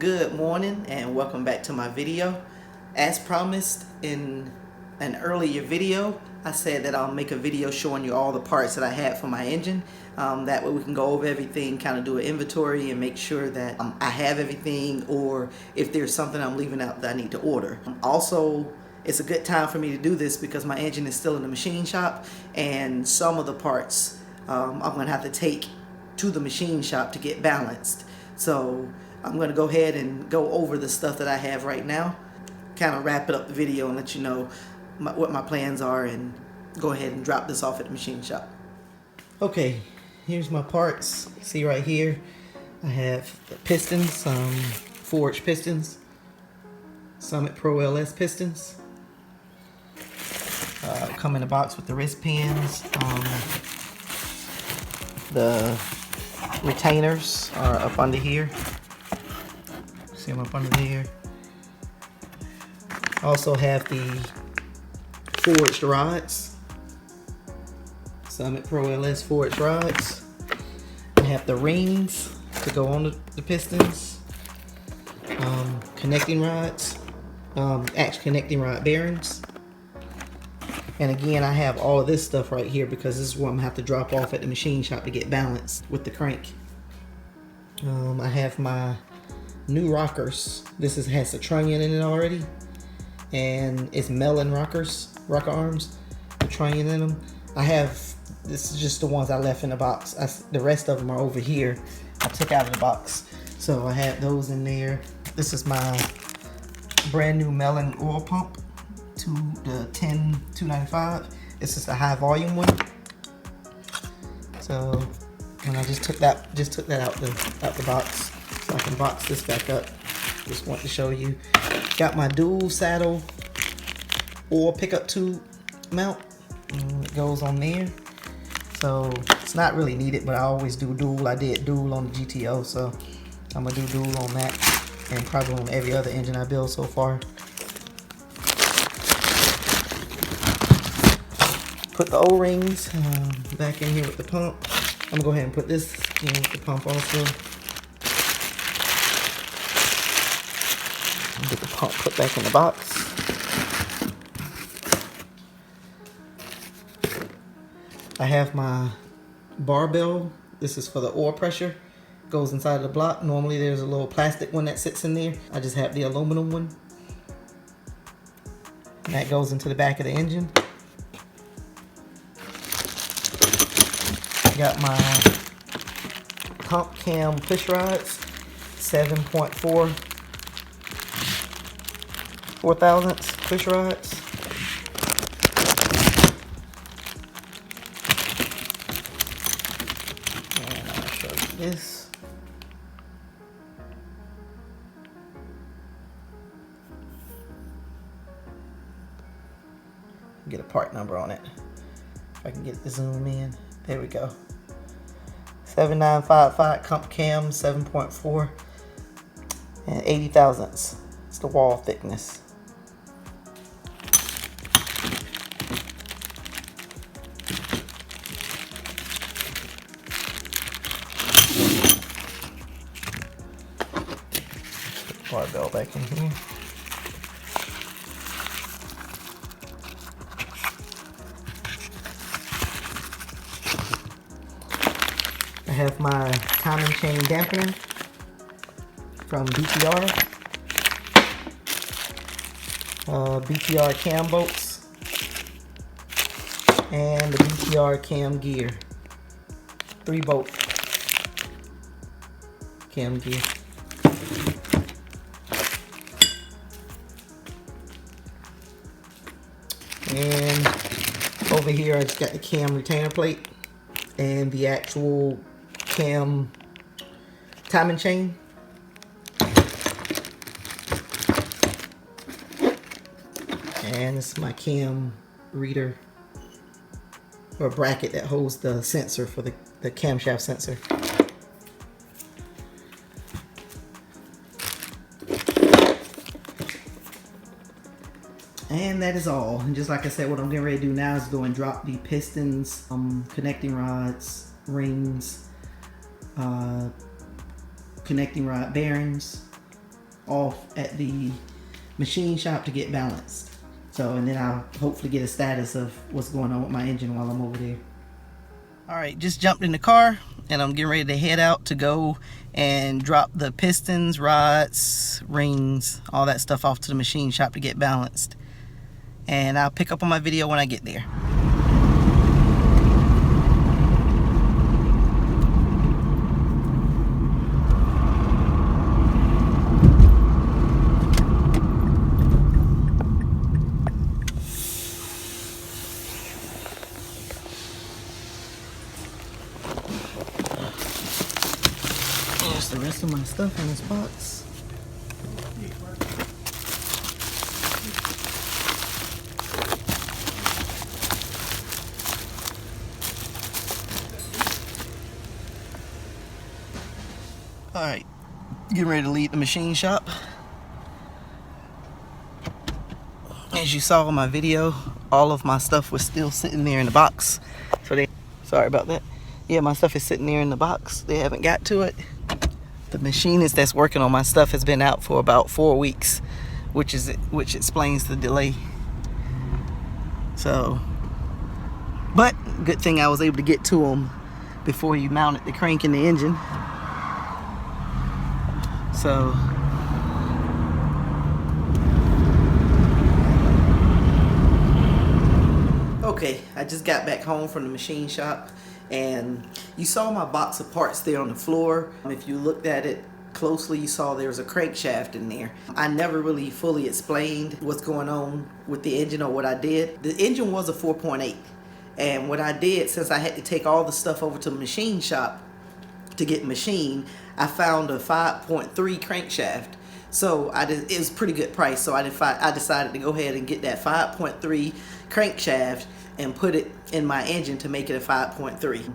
Good morning and welcome back to my video. As promised in an earlier video, I said that I'll make a video showing you all the parts that I had for my engine. That way we can go over everything, kind of do an inventory and make sure that I have everything, or if there's something I'm leaving out that I need to order. Also, it's a good time for me to do this because my engine is still in the machine shop and some of the parts I'm going to have to take to the machine shop to get balanced. So I'm going to go ahead and go over the stuff that I have right now, kind of wrap it up the video and let you know what my plans are, and go ahead and drop this off at the machine shop. Okay, here's my parts. See right here, I have the pistons, forged pistons, Summit Pro LS pistons. Come in a box with the wrist pins. The retainers are up under here. See them up under there. Also have the forged rods, Summit Pro LS forged rods. I have the rings to go on the pistons, connecting rods, actually connecting rod bearings. And again, I have all of this stuff right here because this is what I'm gonna have to drop off at the machine shop to get balanced with the crank. I have my new rockers. This has a trunnion in it already, and it's melon rocker arms, the trunnion in them. This is just the ones I left in the box. The rest of them are over here. I took out of the box, so I had those in there. This is my brand new melon oil pump, the 10295. This is the high volume one. So, and I just took that out the box, so I can box this back up. Just want to show you. Got my dual saddle oil pickup tube mount. It goes on there. So it's not really needed, but I always do dual. I did dual on the GTO, so I'm gonna do dual on that, and probably on every other engine I build so far. Put the O-rings back in here with the pump. I'm gonna go ahead and put this in with the pump also. Get the pump put back in the box. I have my barbell. This is for the oil pressure. Goes inside of the block. Normally there's a little plastic one that sits in there. I just have the aluminum one. And that goes into the back of the engine. Got my pump cam push rods, 7.4 thousandths push rods. And I'll show you this. Get a part number on it. If I can get the zoom in. There we go. 7955 comp cam, 7.4 and 80 thousandths. It's the wall thickness. Put the barbell back in here. I have my timing chain dampener from BTR. BTR cam bolts. And the BTR cam gear. 3-bolt cam gear. And over here I just got the cam retainer plate and the actual cam timing chain. And this is my cam reader, or bracket that holds the sensor for the camshaft sensor. And that is all. And just like I said, what I'm getting ready to do now is go and drop the pistons, connecting rods, rings, connecting rod bearings, off at the machine shop to get balanced. So, and then I'll hopefully get a status of what's going on with my engine while I'm over there. All right, just jumped in the car and I'm getting ready to head out to go and drop the pistons, rods, rings, all that stuff off to the machine shop to get balanced. And I'll pick up on my video when I get there. There's the rest of my stuff in this box. Alright, getting ready to leave the machine shop. As you saw in my video, all of my stuff was still sitting there in the box. So sorry about that. Yeah, my stuff is sitting there in the box. They haven't got to it. The machinist that's working on my stuff has been out for about 4 weeks, which explains the delay. So, but good thing I was able to get to him before he mounted the crank in the engine. So, okay, I just got back home from the machine shop and you saw my box of parts there on the floor. If you looked at it closely, you saw there was a crankshaft in there. I never really fully explained what's going on with the engine or what I did. The engine was a 4.8, and what I did, since I had to take all the stuff over to the machine shop to get machined, I found a 5.3 crankshaft. So it was a pretty good price, so I decided to go ahead and get that 5.3 crankshaft and put it in my engine to make it a 5.3.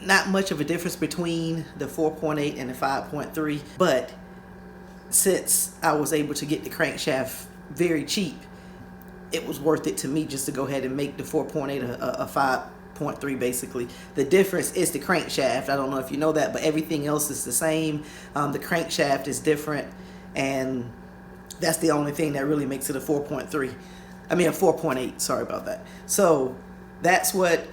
Not much of a difference between the 4.8 and the 5.3, but since I was able to get the crankshaft very cheap, it was worth it to me just to go ahead and make the 4.8 a 5.3 basically. The difference is the crankshaft. I don't know if you know that, but everything else is the same. The crankshaft is different, and that's the only thing that really makes it a 4.3. I mean a 4.8, sorry about that. So that's what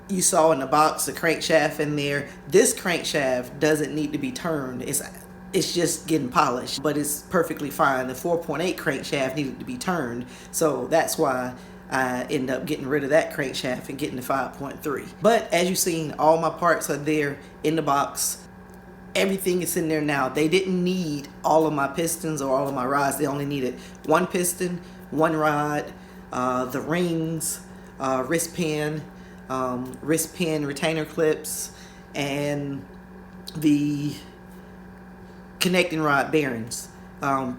you saw in the box, the crankshaft in there. This crankshaft doesn't need to be turned. It's just getting polished, but it's perfectly fine. The 4.8 crankshaft needed to be turned, so that's why I end up getting rid of that crankshaft and getting the 5.3. But as you've seen, all my parts are there in the box. Everything is in there now. They didn't need all of my pistons or all of my rods. They only needed one piston, one rod, the rings, wrist pin retainer clips, and the connecting rod bearings.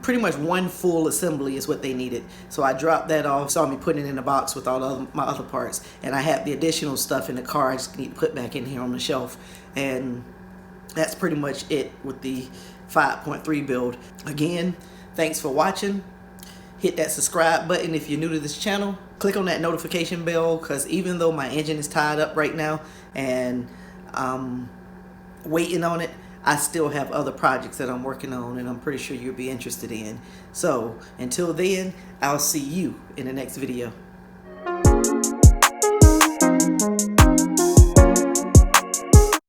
Pretty much one full assembly is what they needed. So I dropped that off, saw me putting it in a box with all my other parts, and I have the additional stuff in the car I just need to put back in here on the shelf. And that's pretty much it with the 5.3 build. Again, thanks for watching. Hit that subscribe button if you're new to this channel. Click on that notification bell, because even though my engine is tied up right now and I'm waiting on it, I still have other projects that I'm working on and I'm pretty sure you'll be interested in. So until then, I'll see you in the next video.